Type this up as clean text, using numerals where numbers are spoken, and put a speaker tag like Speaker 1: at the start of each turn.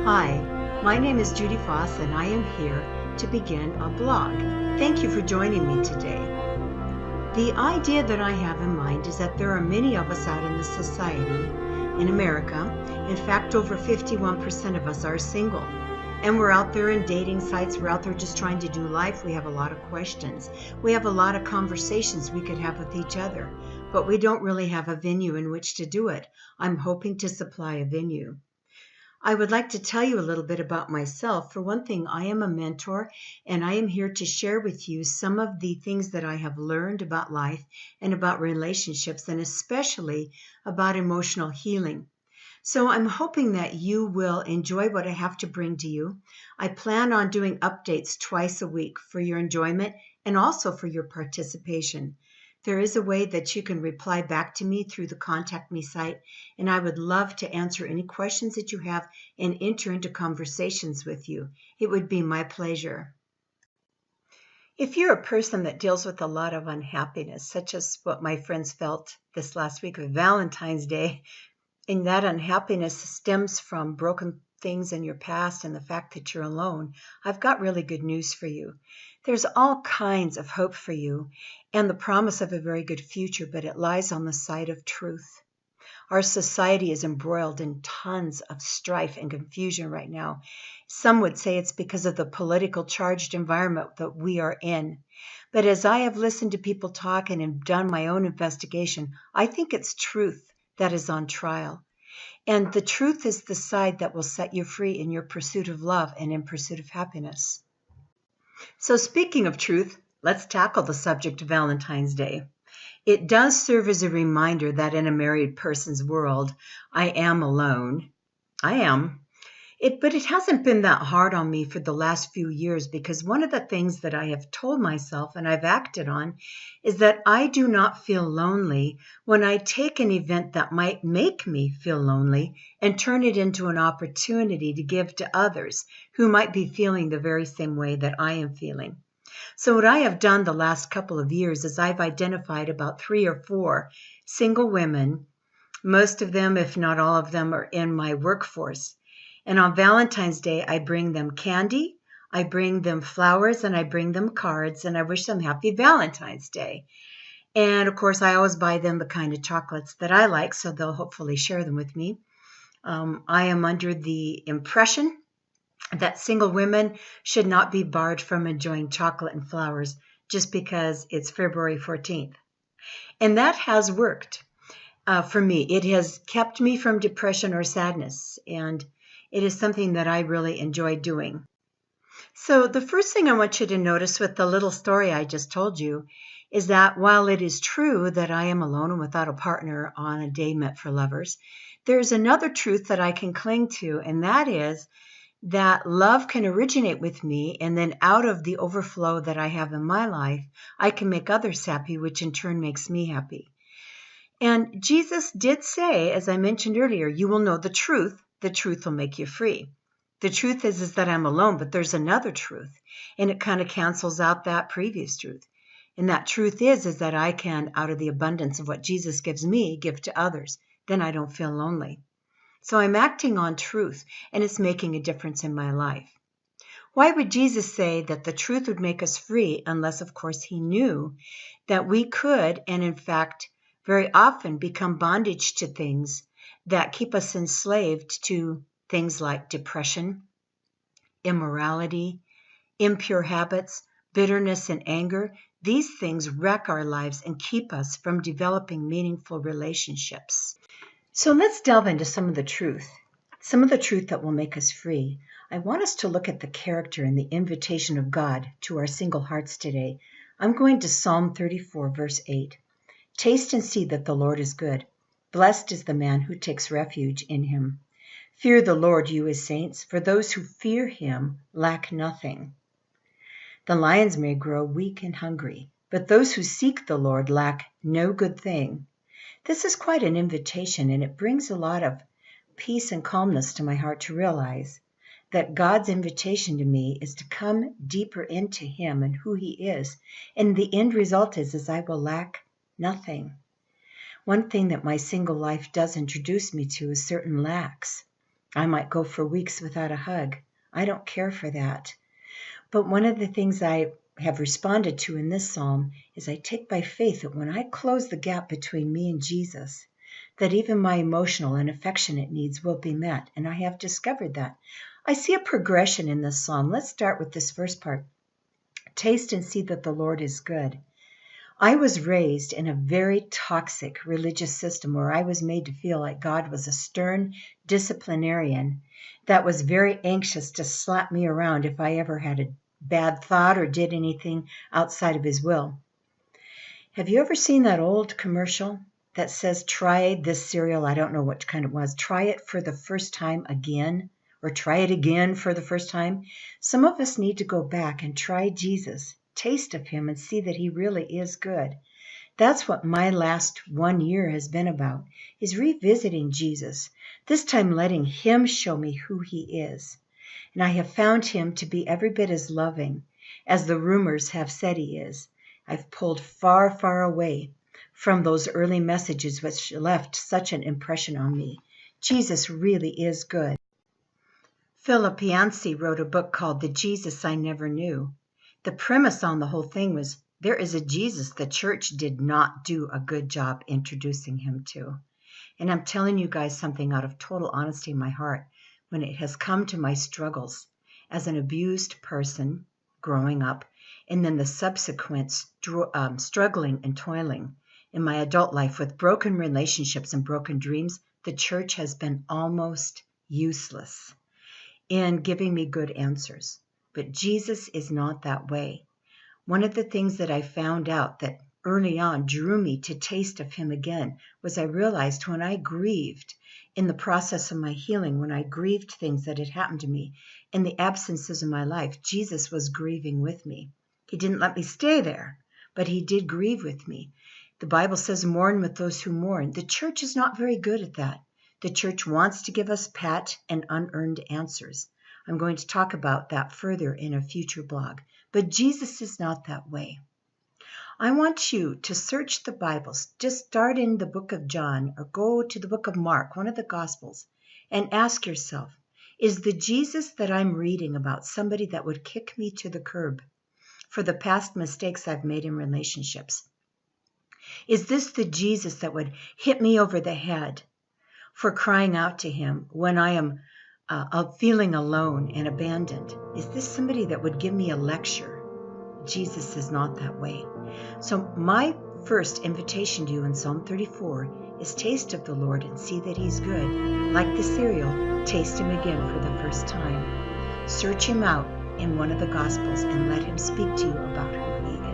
Speaker 1: Hi, my name is Judy Foss and I am here to begin a blog. Thank you for joining me today. The idea that I have in mind is that there are many of us out in the society in America. In fact, over 51% of us are single. And we're out there in dating sites. We're out there just trying to do life. We have a lot of questions. We have a lot of conversations we could have with each other, but we don't really have a venue in which to do it. I'm hoping to supply a venue. I would like to tell you a little bit about myself. For one thing, I am a mentor, and I am here to share with you some of the things that I have learned about life and about relationships, and especially about emotional healing. So I'm hoping that you will enjoy what I have to bring to you. I plan on doing updates twice a week for your enjoyment and also for your participation. There is a way that you can reply back to me through the Contact Me site, and I would love to answer any questions that you have and enter into conversations with you. It would be my pleasure. If you're a person that deals with a lot of unhappiness, such as what my friends felt this last week of Valentine's Day, and that unhappiness stems from broken things in your past and the fact that you're alone, I've got really good news for you. There's all kinds of hope for you and the promise of a very good future, but it lies on the side of truth. Our society is embroiled in tons of strife and confusion right now. Some would say it's because of the political charged environment that we are in. But as I have listened to people talk and have done my own investigation, I think it's truth that is on trial. And the truth is the side that will set you free in your pursuit of love and in pursuit of happiness. So speaking of truth, let's tackle the subject of Valentine's Day. It does serve as a reminder that in a married person's world, I am alone. I am. But it hasn't been that hard on me for the last few years, because one of the things that I have told myself and I've acted on is that I do not feel lonely when I take an event that might make me feel lonely and turn it into an opportunity to give to others who might be feeling the very same way that I am feeling. So what I have done the last couple of years is I've identified about 3 or 4 single women. Most of them, if not all of them, are in my workforce. And on Valentine's Day, I bring them candy, I bring them flowers, and I bring them cards, and I wish them happy Valentine's Day. And of course, I always buy them the kind of chocolates that I like, so they'll hopefully share them with me. I am under the impression that single women should not be barred from enjoying chocolate and flowers just because it's February 14th. And that has worked for me. It has kept me from depression or sadness, and it is something that I really enjoy doing. So the first thing I want you to notice with the little story I just told you is that while it is true that I am alone and without a partner on a day meant for lovers, there's another truth that I can cling to, and that is that love can originate with me, and then out of the overflow that I have in my life, I can make others happy, which in turn makes me happy. And Jesus did say, as I mentioned earlier, you will know the truth will make you free. The truth is that I'm alone, but there's another truth, and it kind of cancels out that previous truth. And that truth is that I can, out of the abundance of what Jesus gives me, give to others. Then I don't feel lonely. So I'm acting on truth, and it's making a difference in my life. Why would Jesus say that the truth would make us free unless, of course, he knew that we could, and in fact, very often become bondage to things that keep us enslaved to things like depression, immorality, impure habits, bitterness, and anger. These things wreck our lives and keep us from developing meaningful relationships. So let's delve into some of the truth that will make us free. I want us to look at the character and the invitation of God to our single hearts today. I'm going to Psalm 34, verse 8. Taste and see that the Lord is good. Blessed is the man who takes refuge in him. Fear the Lord, you his saints, for those who fear him lack nothing. The lions may grow weak and hungry, but those who seek the Lord lack no good thing. This is quite an invitation, and it brings a lot of peace and calmness to my heart to realize that God's invitation to me is to come deeper into him and who he is, and the end result is I will lack nothing. One thing that my single life does introduce me to is certain lacks. I might go for weeks without a hug. I don't care for that. But one of the things I have responded to in this psalm is I take by faith that when I close the gap between me and Jesus, that even my emotional and affectionate needs will be met. And I have discovered that. I see a progression in this psalm. Let's start with this first part. Taste and see that the Lord is good. I was raised in a very toxic religious system where I was made to feel like God was a stern disciplinarian that was very anxious to slap me around if I ever had a bad thought or did anything outside of his will. Have you ever seen that old commercial that says, try this cereal? I don't know what kind it was. Try it for the first time again, or try it again for the first time. Some of us need to go back and try Jesus, taste of him, and see that he really is good. That's what my last 1 year has been about, is revisiting Jesus, this time letting him show me who he is. And I have found him to be every bit as loving as the rumors have said he is. I've pulled far, far away from those early messages which left such an impression on me. Jesus really is good. Philip Yancey wrote a book called The Jesus I Never Knew. The premise on the whole thing was there is a Jesus the church did not do a good job introducing him to. And I'm telling you guys something out of total honesty in my heart. When it has come to my struggles as an abused person growing up, and then the subsequent struggling and toiling in my adult life with broken relationships and broken dreams, the church has been almost useless in giving me good answers. But Jesus is not that way. One of the things that I found out that early on drew me to taste of him again was I realized when I grieved in the process of my healing, when I grieved things that had happened to me in the absences of my life, Jesus was grieving with me. He didn't let me stay there, but he did grieve with me. The Bible says, mourn with those who mourn. The church is not very good at that. The church wants to give us pat and unearned answers. I'm going to talk about that further in a future blog. But Jesus is not that way. I want you to search the Bibles. Just start in the book of John or go to the book of Mark, one of the Gospels, and ask yourself, is the Jesus that I'm reading about somebody that would kick me to the curb for the past mistakes I've made in relationships? Is this the Jesus that would hit me over the head for crying out to him when I am feeling alone and abandoned? Is this somebody that would give me a lecture? Jesus is not that way. So my first invitation to you in Psalm 34 is taste of the Lord and see that he's good. Like the cereal, taste him again for the first time. Search him out in one of the Gospels and let him speak to you about who he is.